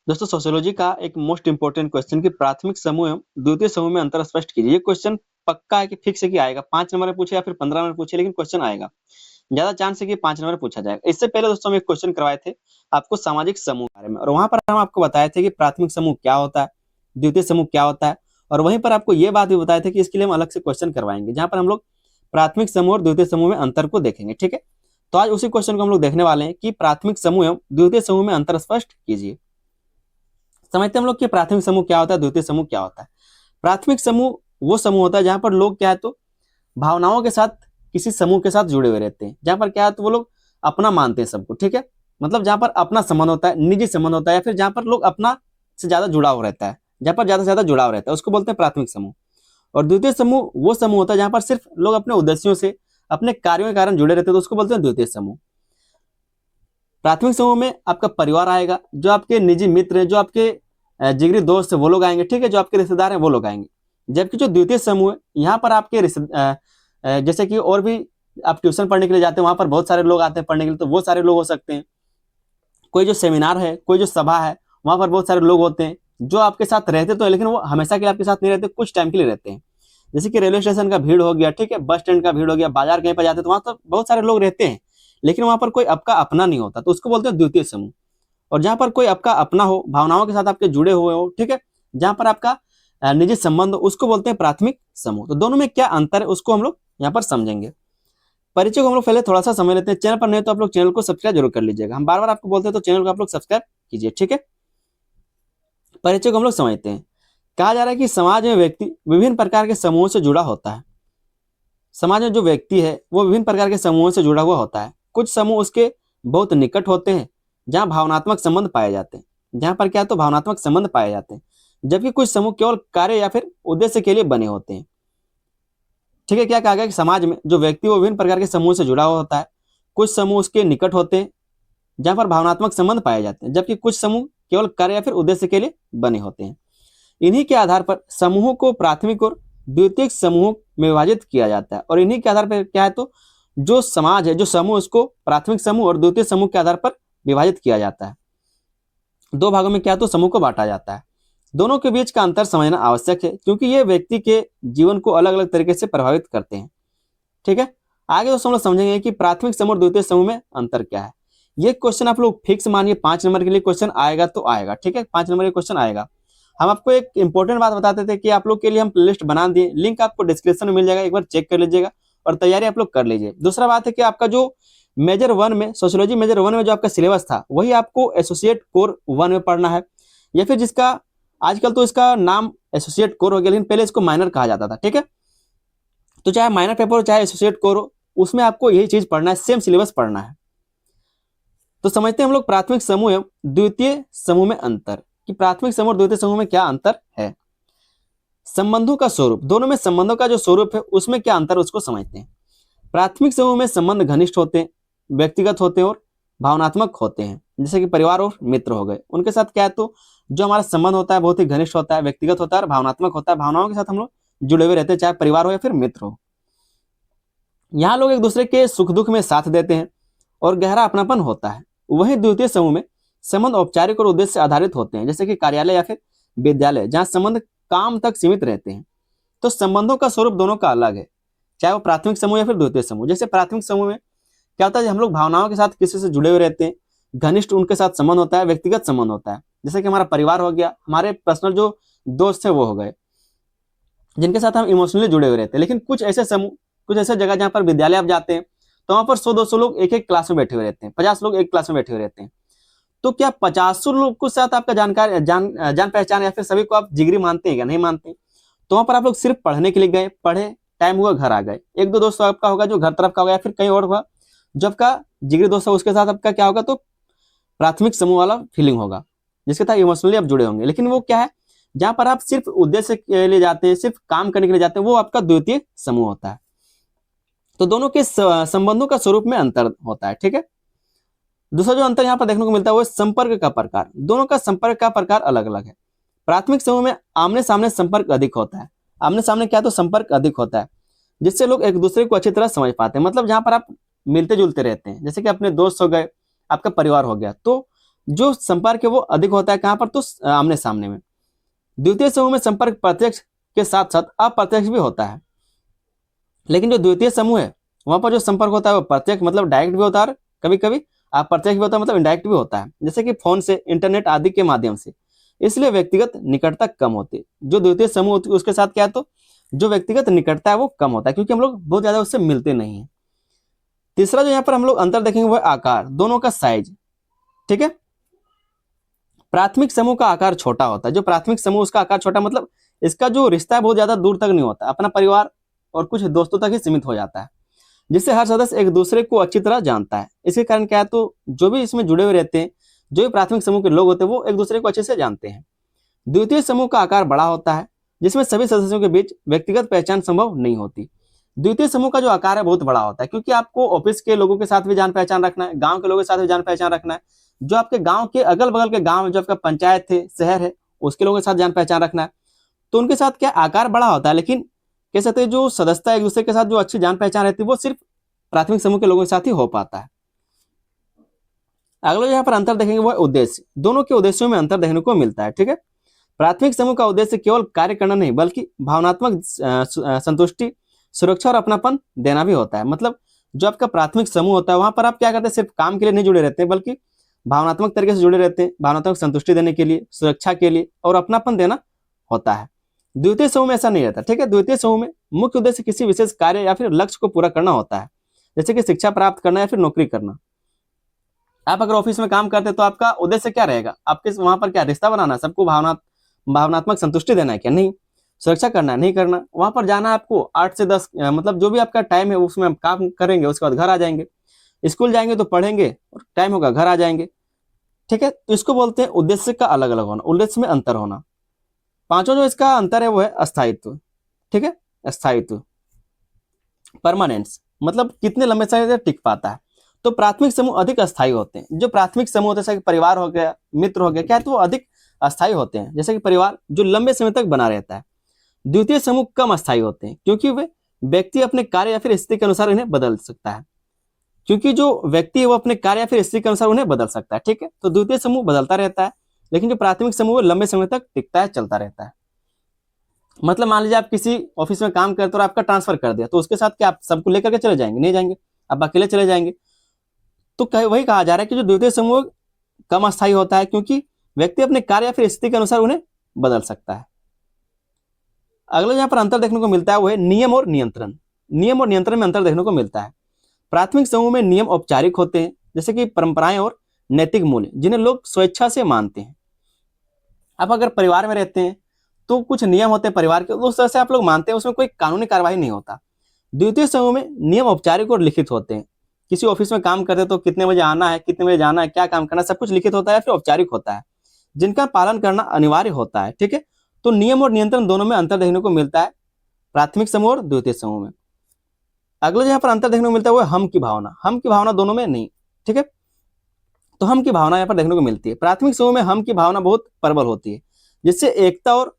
दोस्तों सोशियोलॉजी का एक मोस्ट इंपोर्टेंट क्वेश्चन कि प्राथमिक समूह एवं द्वितीय समूह में अंतर स्पष्ट कीजिए। ये क्वेश्चन पक्का है कि फिक्स है कि आएगा, 5 नंबर में पूछे या फिर 15 में पूछे, लेकिन क्वेश्चन आएगा। ज्यादा चांस है कि 5 नंबर में पूछा जाएगा। इससे पहले दोस्तों हम एक क्वेश्चन करवाए थे आपको सामाजिक समूह के बारे में, और वहां पर हम आपको बताए थे कि प्राथमिक समूह क्या होता है, द्वितीय समूह क्या होता है, और वहीं पर आपको ये बात भी बताए थे कि इसके लिए हम अलग से क्वेश्चन करवाएंगे जहां पर हम लोग प्राथमिक समूह और द्वितीय समूह में अंतर को देखेंगे। ठीक है, तो आज उसी क्वेश्चन को हम लोग देखने वाले हैं कि प्राथमिक समूह एवं द्वितीय समूह में अंतर स्पष्ट कीजिए। समझते हैं हम लोग कि प्राथमिक समूह क्या होता है, द्वितीय समूह क्या होता है। प्राथमिक समूह वो समूह होता है जहां पर लोग क्या है तो भावनाओं के साथ किसी समूह के साथ जुड़े हुए रहते हैं, जहां पर क्या है तो वो लोग अपना मानते हैं सबको। ठीक है, मतलब जहां पर अपना संबंध होता है, निजी संबंध होता है, या फिर जहां पर लोग अपना से ज्यादा जुड़ाव रहता है, जहां पर ज्यादा से ज्यादा जुड़ाव रहता है, उसको बोलते हैं प्राथमिक समूह। और द्वितीय समूह वो समूह होता है जहां पर सिर्फ लोग अपने उद्देश्यों से, अपने कार्यों के कारण जुड़े रहते हैं, तो उसको बोलते हैं द्वितीय समूह। प्राथमिक समूह में आपका परिवार आएगा, जो आपके निजी मित्र हैं, जो आपके जिगरी दोस्त है वो लोग आएंगे। ठीक है, जो आपके रिश्तेदार हैं वो लोग आएंगे। जबकि जो द्वितीय समूह है यहाँ पर आपके जैसे कि और भी आप ट्यूशन पढ़ने के लिए जाते हैं, वहां पर बहुत सारे लोग आते हैं पढ़ने के लिए, तो वो सारे लोग हो सकते हैं। कोई जो सेमिनार है, कोई जो सभा है, वहां पर बहुत सारे लोग होते हैं जो आपके साथ रहते तो है, लेकिन वो हमेशा के लिए आपके साथ नहीं रहते, कुछ टाइम के लिए रहते हैं। जैसे कि रेलवे स्टेशन का भीड़ हो गया, ठीक है, बस स्टैंड का भीड़ हो गया, बाजार कहीं पर जाते तो वहां तो बहुत सारे लोग रहते हैं, लेकिन वहां पर कोई आपका अपना नहीं होता, तो उसको बोलते हैं द्वितीय समूह। और जहां पर कोई आपका अपना हो, भावनाओं के साथ आपके जुड़े हुए हो, ठीक है, जहां पर आपका निजी संबंध हो, उसको बोलते हैं प्राथमिक समूह। तो दोनों में क्या अंतर है उसको हम लोग यहाँ पर समझेंगे। परिचय को हम लोग पहले थोड़ा सा समझ लेते हैं। चैनल पर नहीं तो आप लोग चैनल को सब्सक्राइब जरूर कर लीजिएगा, हम बार बार आपको बोलते हैं तो चैनल को आप लोग सब्सक्राइब कीजिए। ठीक है, परिचय को हम लोग समझते हैं। कहा जा रहा है कि समाज में व्यक्ति विभिन्न प्रकार के समूहों से जुड़ा होता है। समाज में जो व्यक्ति है वो विभिन्न प्रकार के समूहों से जुड़ा हुआ होता है। कुछ समूह उसके बहुत निकट होते हैं, जहां भावनात्मक संबंध पाए जाते हैं, जहां पर क्या तो भावनात्मक संबंध पाए जाते हैं। जबकि कुछ समूह केवल कार्य या फिर उद्देश्य के लिए बने होते हैं। ठीक है, क्या कहा गया कि समाज में जो व्यक्ति वो विभिन्न प्रकार के समूह से जुड़ा हुआ होता है। कुछ समूह उसके निकट होते हैं, जहां पर भावनात्मक संबंध पाए जाते हैं, जबकि कुछ समूह केवल कार्य या फिर उद्देश्य के लिए बने होते हैं। इन्हीं के आधार पर समूहों को प्राथमिक और द्वितीयक समूहों में विभाजित किया जाता है। और इन्हीं के आधार पर क्या है तो जो समाज है, जो समूह, उसको प्राथमिक समूह और द्वितीय समूह के आधार पर विभाजित किया जाता है। दो भागों में क्या तो समूह को बांटा जाता है। दोनों के बीच का अंतर समझना आवश्यक है, क्योंकि ये व्यक्ति के जीवन को अलग अलग तरीके से प्रभावित करते हैं। ठीक है, आगे दोस्तों हम लोग समझेंगे कि प्राथमिक समूह और द्वितीय समूह में अंतर क्या है। ये क्वेश्चन आप लोग फिक्स मानिए, 5 नंबर के लिए क्वेश्चन आएगा तो आएगा। ठीक है, 5 नंबर का क्वेश्चन आएगा। हम आपको एक इंपॉर्टेंट बात बताते थे कि आप लोग के लिए हम प्लेलिस्ट बना दिए, लिंक आपको डिस्क्रिप्शन में मिल जाएगा, एक बार चेक कर लीजिएगा और तैयारी आप लोग कर लीजिए। दूसरा बात है कि आपका जो मेजर 1 में, सोशियोलॉजी मेजर 1 में जो आपका सिलेबस था, वही आपको एसोसिएट कोर 1 में पढ़ना है, या फिर जिसका आजकल तो इसका नाम एसोसिएट कोर हो गया, लेकिन पहले इसको माइनर कहा जाता था। ठीक है, तो चाहे माइनर पेपर हो चाहे एसोसिएट कोर हो, उसमें आपको यही चीज पढ़ना है, सेम सिलेबस पढ़ना है। तो समझते हैं हम लोग प्राथमिक समूह एवं द्वितीय समूह में अंतर, कि प्राथमिक समूह और द्वितीय समूह में क्या अंतर है। संबंधों का स्वरूप, दोनों में संबंधों का जो स्वरूप है उसमें क्या अंतर है उसको समझते हैं। प्राथमिक समूह में संबंध घनिष्ठ होते हैं, व्यक्तिगत होते हैं और भावनात्मक होते हैं। जैसे कि परिवार और मित्र हो गए, उनके साथ क्या है तो जो हमारा संबंध होता है बहुत ही घनिष्ठ होता है, व्यक्तिगत होता है और भावनात्मक होता है। भावनाओं के साथ हम लोग जुड़े हुए रहते हैं, चाहे परिवार हो या फिर मित्र हो। यहाँ लोग एक दूसरे के सुख दुख में साथ देते हैं और गहरा अपनापन होता है। वहीं द्वितीय समूह में संबंध औपचारिक और उद्देश्य आधारित होते हैं, जैसे कि कार्यालय या फिर विद्यालय, जहाँ संबंध काम तक सीमित रहते हैं। तो संबंधों का स्वरूप दोनों का अलग है, चाहे वो प्राथमिक समूह या फिर द्वितीय समूह। जैसे प्राथमिक समूह में क्या होता है, हम लोग भावनाओं के साथ किसी से जुड़े हुए रहते हैं, घनिष्ठ उनके साथ संबंध होता है, व्यक्तिगत संबंध होता है। जैसे कि हमारा परिवार हो गया, हमारे पर्सनल जो दोस्त है वो हो गए, जिनके साथ हम इमोशनली जुड़े हुए रहते हैं। लेकिन कुछ ऐसे समूह, कुछ ऐसे जगह जहाँ पर विद्यालय आप जाते हैं, तो वहां पर 100-200 लोग एक एक क्लास में बैठे हुए रहते हैं, 50 लोग एक क्लास में बैठे हुए रहते हैं। तो क्या 50 लोग के साथ आपका जान पहचान या फिर सभी को आप जिगरी मानते हैं या नहीं मानते हैं? तो वहां पर आप लोग सिर्फ पढ़ने के लिए गए, पढ़े, टाइम हुआ घर आ गए। एक दो दोस्त आपका होगा जो घर तरफ का होगा या फिर कहीं और होगा, जो आपका जिगरी दोस्त है उसके साथ आपका क्या होगा तो प्राथमिक समूह वाला फीलिंग होगा, जिसके साथ इमोशनली आप जुड़े होंगे। लेकिन वो क्या है, जहां पर आप सिर्फ उद्देश्य के लिए जाते हैं, सिर्फ काम करने के लिए जाते हैं, वो आपका द्वितीय समूह होता है। तो दोनों के संबंधों का स्वरूप में अंतर होता है। ठीक है, दूसरा जो अंतर यहाँ पर देखने को मिलता है वो है संपर्क का प्रकार। दोनों का संपर्क का प्रकार अलग अलग है। प्राथमिक समूह में आमने सामने संपर्क अधिक होता है। आमने सामने क्या तो संपर्क अधिक होता है, जिससे लोग एक दूसरे को अच्छी तरह समझ पाते हैं। मतलब जहां पर आप मिलते जुलते रहते हैं, जैसे कि अपने दोस्त हो गए, आपका परिवार हो गया, तो जो संपर्क है वो अधिक होता है कहाँ पर, तो आमने सामने में। द्वितीय समूह में संपर्क प्रत्यक्ष के साथ साथ अप्रत्यक्ष भी होता है, लेकिन जो द्वितीय समूह है वहां पर जो संपर्क होता है वो प्रत्यक्ष मतलब डायरेक्ट भी होता है, कभी कभी अप्रत्यक्ष भी होता है मतलब इनडायरेक्ट भी होता है, जैसे कि फोन से, इंटरनेट आदि के माध्यम से। इसलिए व्यक्तिगत निकटता कम होती है। जो द्वितीय समूह होती है उसके साथ क्या है, तो जो व्यक्तिगत निकटता है वो कम होता है, क्योंकि हम लोग बहुत ज्यादा उससे मिलते नहीं है। तीसरा जो यहाँ पर हम लोग अंतर देखेंगे वो है आकार, दोनों का साइज। ठीक है, प्राथमिक समूह का आकार छोटा होता है। जो प्राथमिक समूह उसका आकार छोटा मतलब इसका जो रिश्ता है बहुत ज्यादा दूर तक नहीं होता, अपना परिवार और कुछ दोस्तों तक ही सीमित हो जाता है, जिससे हर सदस्य एक दूसरे को अच्छी तरह जानता है। इसके कारण क्या है, तो जो भी इसमें जुड़े हुए रहते हैं, जो भी प्राथमिक समूह के लोग होते हैं वो एक दूसरे को अच्छे से जानते हैं। द्वितीय समूह का आकार बड़ा होता है, जिसमें सभी सदस्यों के बीच व्यक्तिगत पहचान संभव नहीं होती। द्वितीय समूह का जो आकार है बहुत बड़ा होता है, क्योंकि आपको ऑफिस के लोगों के साथ भी जान पहचान रखना है, गांव के लोगों के साथ भी जान पहचान रखना है, जो आपके गांव के अगल बगल के गांव है, जो आपका पंचायत है, शहर है, उसके लोगों के साथ जान पहचान रखना है। तो उनके साथ क्या आकार बड़ा होता है, लेकिन कह सकते हैं जो सदस्यता एक दूसरे के साथ जो अच्छी जान पहचान रहती है वो सिर्फ प्राथमिक समूह के लोगों के साथ ही हो पाता है। अगला यहाँ पर अंतर देखेंगे वो है उद्देश्य। दोनों के उद्देश्यों में अंतर देखने को मिलता है। ठीक है, प्राथमिक समूह का उद्देश्य केवल कार्य करना नहीं बल्कि भावनात्मक संतुष्टि, सुरक्षा और अपनापन देना भी होता है। मतलब जो आपका प्राथमिक समूह होता है वहां पर आप क्या करते हैं, सिर्फ काम के लिए नहीं जुड़े रहते हैं बल्कि भावनात्मक तरीके से जुड़े रहते हैं, भावनात्मक संतुष्टि देने के लिए, सुरक्षा के लिए और अपनापन देना होता है। द्वितीय समूह में ऐसा नहीं रहता। ठीक है, द्वितीय समूह में मुख्य उद्देश्य किसी विशेष कार्य या फिर लक्ष्य को पूरा करना होता है, जैसे कि शिक्षा प्राप्त करना या फिर नौकरी करना। आप अगर ऑफिस में काम करते हैं तो आपका उद्देश्य क्या रहेगा, आपके वहां पर क्या रिश्ता बनाना, सबको भावनात्मक संतुष्टि देना है क्या, नहीं, सुरक्षा करना है, नहीं करना, वहां पर जाना है आपको 8 से 10 मतलब जो भी आपका टाइम है उसमें आप काम करेंगे, उसके बाद घर आ जाएंगे, स्कूल जाएंगे तो पढ़ेंगे और टाइम होगा घर आ जाएंगे। ठीक है, तो इसको बोलते हैं उद्देश्य का अलग अलग होना, उद्देश्य में अंतर होना। पांचों जो इसका अंतर है वो है अस्थायित्व। ठीक है, अस्थायित्व, परमानेंस मतलब कितने लंबे समय तक टिक पाता है। तो प्राथमिक समूह अधिक अस्थायी होते हैं। जो प्राथमिक समूह होते हैं जैसे कि परिवार हो गया, मित्र हो गया, क्या है तो वो अधिक अस्थायी होते हैं, जैसे कि परिवार जो लंबे समय तक बना रहता है। द्वितीय समूह कम अस्थायी होते हैं, क्योंकि वे व्यक्ति अपने कार्य या फिर स्थिति के अनुसार इन्हें बदल सकता है। क्योंकि जो व्यक्ति है वो अपने कार्य या फिर स्थिति के अनुसार उन्हें बदल सकता है। ठीक है, तो द्वितीय समूह बदलता रहता है, लेकिन जो प्राथमिक समूह है लंबे समय तक टिकता है, चलता रहता है। मतलब मान लीजिए आप किसी ऑफिस में काम करते और आपका ट्रांसफर कर दिया, तो उसके साथ क्या आप सबको लेकर के चले जाएंगे, नहीं जाएंगे, आप अकेले चले जाएंगे। तो वही कहा जा रहा है कि जो द्वितीय समूह कम अस्थायी होता है, क्योंकि व्यक्ति अपने कार्य या फिर स्थिति के अनुसार उन्हें बदल सकता है। अगला यहाँ पर अंतर देखने को मिलता है वो है नियम और नियंत्रण। नियम और नियंत्रण में अंतर देखने को मिलता है। प्राथमिक समूह में नियम औपचारिक होते हैं, जैसे कि परंपराएं और नैतिक मूल्य जिन्हें लोग स्वेच्छा से मानते हैं। आप अगर परिवार में रहते हैं तो कुछ नियम होते हैं परिवार के, उस तरह से आप लोग मानते हैं, उसमें कोई कानूनी कार्रवाई नहीं होता। द्वितीय समूह में नियम औपचारिक और लिखित होते हैं। किसी ऑफिस में काम करते तो कितने बजे आना है, कितने बजे जाना है, क्या काम करना है, सब कुछ लिखित होता है फिर औपचारिक होता है, जिनका पालन करना अनिवार्य होता है। ठीक है, तो नियम और नियंत्रण दोनों में अंतर देखने को मिलता है, प्राथमिक समूह और द्वितीय समूह में। अगला यहाँ पर अंतर देखने को मिलता है वो हम की भावना। हम की भावना दोनों में नहीं। ठीक है, तो हम की भावना यहाँ पर देखने को मिलती है। प्राथमिक समूह में हम की भावना बहुत प्रबल होती है, जिससे एकता और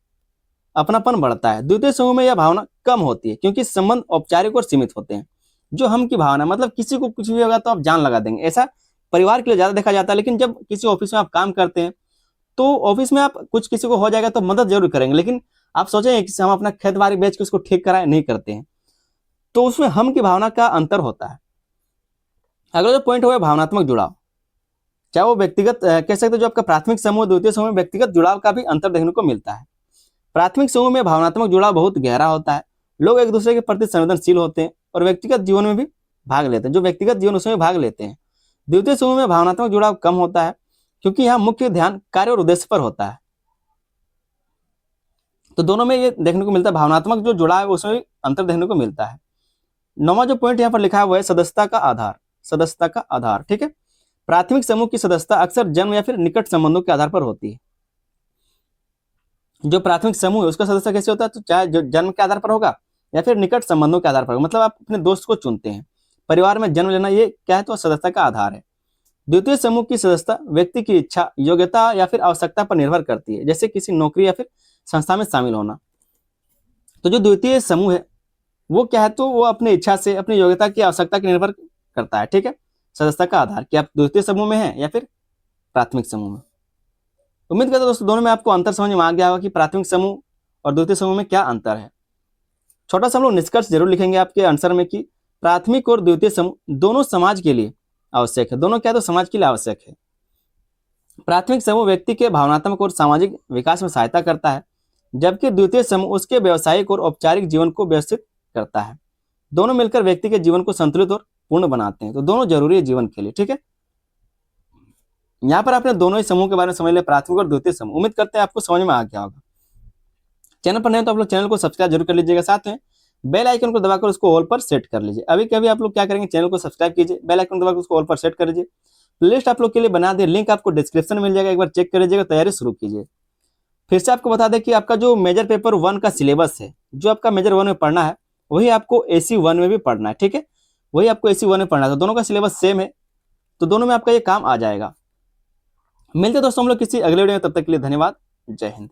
अपनापन बढ़ता है। द्वितीय समूह में यह भावना कम होती है, क्योंकि संबंध औपचारिक और सीमित होते हैं। जो हम की भावना मतलब किसी को कुछ भी होगा तो आप जान लगा देंगे, ऐसा परिवार के लिए ज्यादा देखा जाता है। लेकिन जब किसी ऑफिस में आप काम करते हैं तो ऑफिस में आप कुछ किसी को हो जाएगा तो मदद जरूर करेंगे, लेकिन आप सोचेंगे कि हम अपना खेत बाड़ी बेच के उसको ठीक कराए, नहीं करते हैं। तो उसमें हम की भावना का अंतर होता है। अगला जो पॉइंट हुआ भावनात्मक जुड़ाव, चाहे वो व्यक्तिगत कह सकते जो आपका प्राथमिक समूह द्वितीय समूह में व्यक्तिगत जुड़ाव का भी अंतर देखने को मिलता है। प्राथमिक समूह में भावनात्मक जुड़ाव बहुत गहरा होता है, लोग एक दूसरे के प्रति संवेदनशील होते हैं और व्यक्तिगत जीवन में भी भाग लेते हैं, जो व्यक्तिगत जीवन उसमें भाग लेते हैं। द्वितीय समूह में भावनात्मक जुड़ाव कम होता है, क्योंकि यहाँ मुख्य ध्यान कार्य और उद्देश्य पर होता है। तो दोनों में ये देखने को मिलता है, भावनात्मक जो जुड़ाव है उसमें भी अंतर देखने को मिलता है। नौवां जो पॉइंट यहाँ पर लिखा है वो है सदस्यता का आधार। सदस्यता का आधार, ठीक है, प्राथमिक समूह की सदस्यता अक्सर जन्म या फिर निकट संबंधों के आधार पर होती है। जो प्राथमिक समूह है उसका सदस्य कैसे होता है, तो चाहे जो जन्म के आधार पर होगा या फिर निकट संबंधों के आधार पर, मतलब आप अपने दोस्त को चुनते हैं। परिवार में जन्म लेना ये क्या है, तो सदस्यता का आधार है। द्वितीय समूह की सदस्यता व्यक्ति की इच्छा, योग्यता या फिर आवश्यकता पर निर्भर करती है, जैसे किसी नौकरी या फिर संस्था में शामिल होना। तो जो द्वितीय समूह है वो क्या है, तो वो अपनी इच्छा से, अपनी योग्यता की, आवश्यकता की निर्भर करता है। ठीक है, सदस्यता का आधार कि आप द्वितीय समूह में हैं या फिर प्राथमिक समूह में। उम्मीद करता हूं दोस्तों दोनों में आपको अंतर समझ में आ गया होगा कि प्राथमिक समूह और द्वितीय समूह में क्या अंतर है। छोटा सा हम लोग निष्कर्ष जरूर लिखेंगे आपके आंसर में कि प्राथमिक और द्वितीय समूह दोनों समाज के लिए आवश्यक है। दोनों क्या, तो समाज के लिए आवश्यक है। प्राथमिक समूह व्यक्ति के भावनात्मक और सामाजिक विकास में सहायता करता है, जबकि द्वितीय समूह उसके व्यवसायिक और औपचारिक जीवन को व्यवस्थित करता है। दोनों मिलकर व्यक्ति के जीवन को संतुलित और पूर्ण बनाते हैं। तो दोनों जरूरी है जीवन के लिए, ठीक है। यहाँ पर आपने दोनों ही समूह के बारे में समझ लिया, प्राथमिक और द्वितीय समूह। उम्मीद करते हैं आपको समझ में आ गया होगा। चैनल पर नहीं तो आप लोग चैनल को सब्सक्राइब जरूर कर लीजिएगा, साथ में बेल आइकन को दबाकर उसको ऑल पर सेट कर लीजिए। अभी कभी आप लोग क्या करेंगे, चैनल को सब्सक्राइब कीजिए, बेल आइकन दबाकर उसको ऑल पर सेट कर लीजिए। प्लेलिस्ट आप लोग के लिए बना दिए, लिंक आपको डिस्क्रिप्शन में मिल जाएगा, एक बार चेक कर लीजिएगा, तैयारी शुरू कीजिए। फिर से आपको बता दें कि आपका जो मेजर पेपर 1 का सिलेबस है, जो आपका मेजर 1 में पढ़ना है, वही आपको AC 1 में भी पढ़ना है, ठीक है। वही आपको AC 1 में पढ़ना है, तो दोनों का सिलेबस सेम है, तो दोनों में आपका ये काम आ जाएगा। मिलते दोस्तों हम लोग किसी अगले वीडियो में, तब तक के लिए धन्यवाद। जय हिंद।